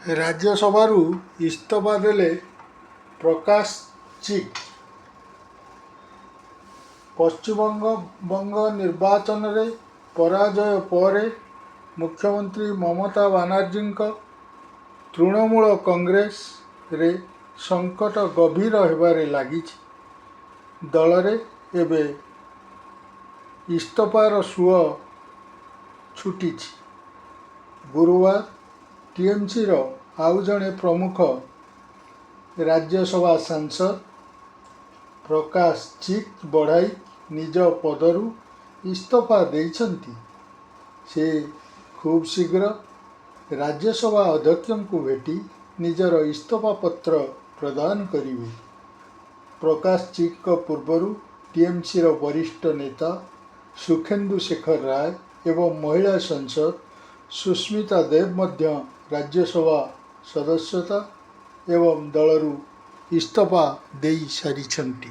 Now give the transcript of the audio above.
राज्यसभारू इस्तीफा देले प्रकाश चिक। पश्चिमबंग निर्वाचन रे पराजय पर मुख्यमंत्री ममता बानार्जी तृणमूल कांग्रेस रे संकट गभीर होबारे लागिछि। दल रे एबे इस्तीफार सुओ छुटिछि। गुरुवार टीएमसी रो आउ जणे प्रमुख राज्यसभा सांसद प्रकाश चिक बढ़ाई निज पदरू इस्तीफा देइछन्ति। से खूब शीघ्र राज्यसभा अध्यक्ष को भेटी निजर इस्तीफा पत्र प्रदान करिवे। प्रकाश चिक को पूर्वरु टीएमसी रो वरिष्ठ नेता सुखेंदु शेखर राय एवं महिला सांसद सुष्मिता देव मध्य राज्यसभा सदस्यता एवं दलरू इस्तीफा देई सारिछन्ति।